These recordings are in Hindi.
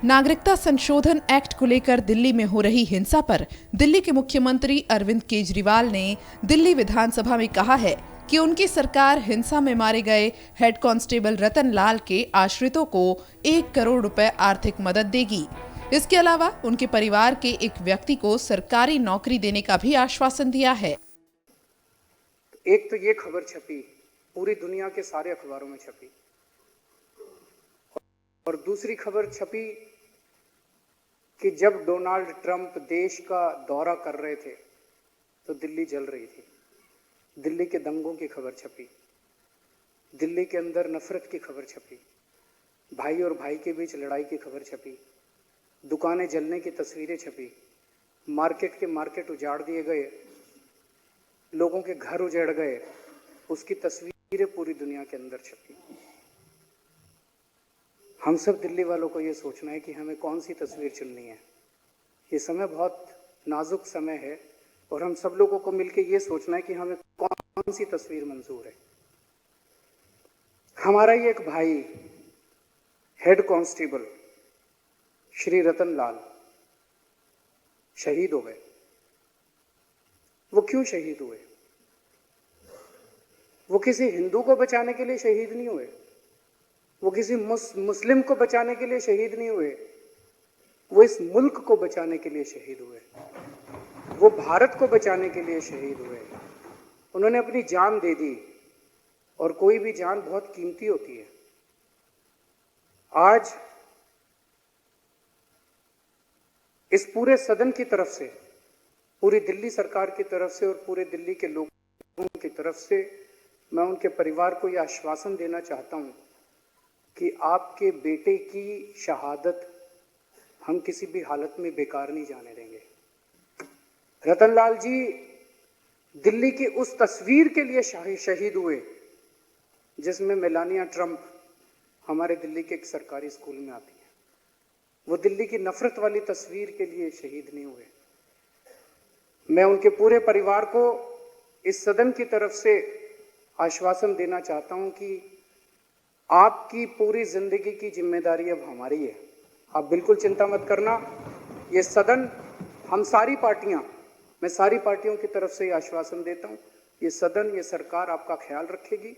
नागरिकता संशोधन एक्ट को लेकर दिल्ली में हो रही हिंसा पर दिल्ली के मुख्यमंत्री अरविंद केजरीवाल ने दिल्ली विधानसभा में कहा है कि उनकी सरकार हिंसा में मारे गए हेड कांस्टेबल रतन लाल के आश्रितों को 1 करोड़ रुपए आर्थिक मदद देगी। इसके अलावा उनके परिवार के एक व्यक्ति को सरकारी नौकरी देने का भी आश्वासन दिया है। एक तो ये खबर छपी, पूरी दुनिया के सारे अखबारों में छपी, और दूसरी खबर छपी कि जब डोनाल्ड ट्रंप देश का दौरा कर रहे थे तो दिल्ली जल रही थी। दिल्ली के दंगों की खबर छपी, दिल्ली के अंदर नफरत की खबर छपी, भाई और भाई के बीच लड़ाई की खबर छपी, दुकानें जलने की तस्वीरें छपी, मार्केट उजाड़ दिए गए, लोगों के घर उजड़ गए, उसकी तस्वीरें पूरी दुनिया के अंदर छपी। हम सब दिल्ली वालों को ये सोचना है कि हमें कौन सी तस्वीर चुननी है। ये समय बहुत नाजुक समय है और हम सब लोगों को मिलकर ये सोचना है कि हमें कौन सी तस्वीर मंजूर है। हमारा ये एक भाई हेड कांस्टेबल श्री रतन लाल शहीद हो गए। वो क्यों शहीद हुए? वो किसी हिंदू को बचाने के लिए शहीद नहीं हुए, वो किसी मुस्लिम को बचाने के लिए शहीद नहीं हुए, वो इस मुल्क को बचाने के लिए शहीद हुए, वो भारत को बचाने के लिए शहीद हुए। उन्होंने अपनी जान दे दी और कोई भी जान बहुत कीमती होती है। आज इस पूरे सदन की तरफ से, पूरी दिल्ली सरकार की तरफ से और पूरे दिल्ली के लोगों की तरफ से मैं उनके परिवार को यह आश्वासन देना चाहता हूं कि आपके बेटे की शहादत हम किसी भी हालत में बेकार नहीं जाने देंगे। रतन लाल जी दिल्ली की उस तस्वीर के लिए शहीद हुए जिसमें मेलानिया ट्रंप हमारे दिल्ली के एक सरकारी स्कूल में आती है। वो दिल्ली की नफरत वाली तस्वीर के लिए शहीद नहीं हुए। मैं उनके पूरे परिवार को इस सदन की तरफ से आश्वासन देना चाहता हूं कि आपकी पूरी जिंदगी की जिम्मेदारी अब हमारी है। आप बिल्कुल चिंता मत करना। ये सदन, हम सारी पार्टियां, मैं सारी पार्टियों की तरफ से आश्वासन देता हूं, ये सदन, ये सरकार आपका ख्याल रखेगी।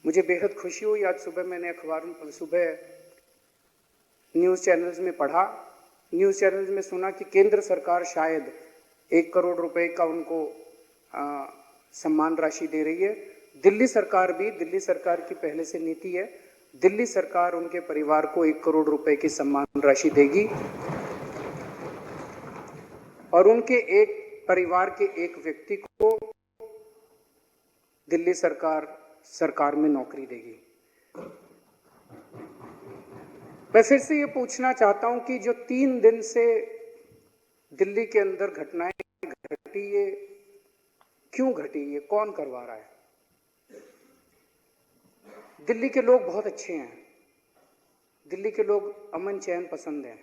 मुझे बेहद खुशी हुई, आज सुबह न्यूज़ चैनल्स में पढ़ा, न्यूज़ चैनल्स में सुना कि केंद्र सरकार शायद 1 करोड़ रुपए का उनको सम्मान राशि दे रही है। दिल्ली सरकार भी, दिल्ली सरकार की पहले से नीति है, दिल्ली सरकार उनके परिवार को 1 करोड़ रुपए की सम्मान राशि देगी और उनके एक परिवार के एक व्यक्ति को दिल्ली सरकार में नौकरी देगी। मैं फिर से ये पूछना चाहता हूं कि जो 3 दिन से दिल्ली के अंदर घटनाएं घटी, ये क्यों घटी? ये कौन करवा रहा है? दिल्ली के लोग बहुत अच्छे हैं, दिल्ली के लोग अमन चैन पसंद हैं,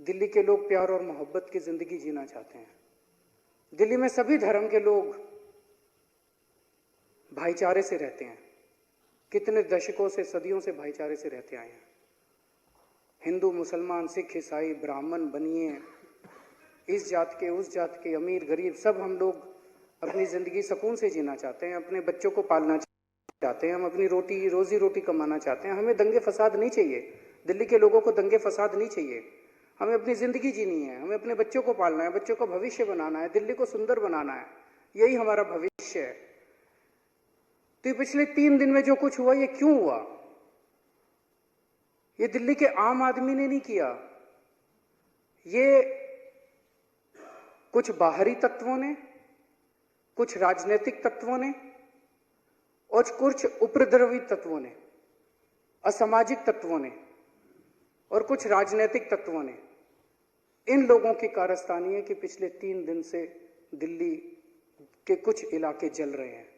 दिल्ली के लोग प्यार और मोहब्बत की जिंदगी जीना चाहते हैं। दिल्ली में सभी धर्म के लोग भाईचारे से रहते हैं, कितने दशकों से, सदियों से भाईचारे से रहते आए हैं। हिंदू, मुसलमान, सिख, ईसाई, ब्राह्मण, बनिए, इस जात के, उस जात के, अमीर, गरीब, सब हम लोग अपनी जिंदगी सुकून से जीना चाहते हैं, अपने बच्चों को पालना चाहते हैं, हम अपनी रोजी रोटी कमाना चाहते हैं। हमें दंगे फसाद नहीं चाहिए, दिल्ली के लोगों को दंगे फसाद नहीं चाहिए। हमें अपनी जिंदगी जीनी है, हमें अपने बच्चों को पालना है, बच्चों का भविष्य बनाना है, दिल्ली को सुंदर बनाना है, यही हमारा भविष्य है। तो ये पिछले 3 दिन में जो कुछ हुआ, ये क्यों हुआ? ये दिल्ली के आम आदमी ने नहीं किया, ये कुछ बाहरी तत्वों ने, कुछ राजनीतिक तत्वों ने और कुछ उपद्रवी तत्वों ने, असामाजिक तत्वों ने और कुछ राजनीतिक तत्वों ने, इन लोगों की कारस्तानी है कि पिछले 3 दिन से दिल्ली के कुछ इलाके जल रहे हैं।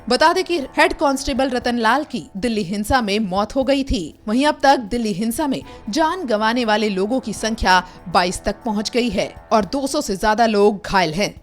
बता दें कि हेड कांस्टेबल रतन लाल की दिल्ली हिंसा में मौत हो गई थी। वहीं अब तक दिल्ली हिंसा में जान गंवाने वाले लोगों की संख्या 22 तक पहुंच गई है और 200 से ज्यादा लोग घायल हैं।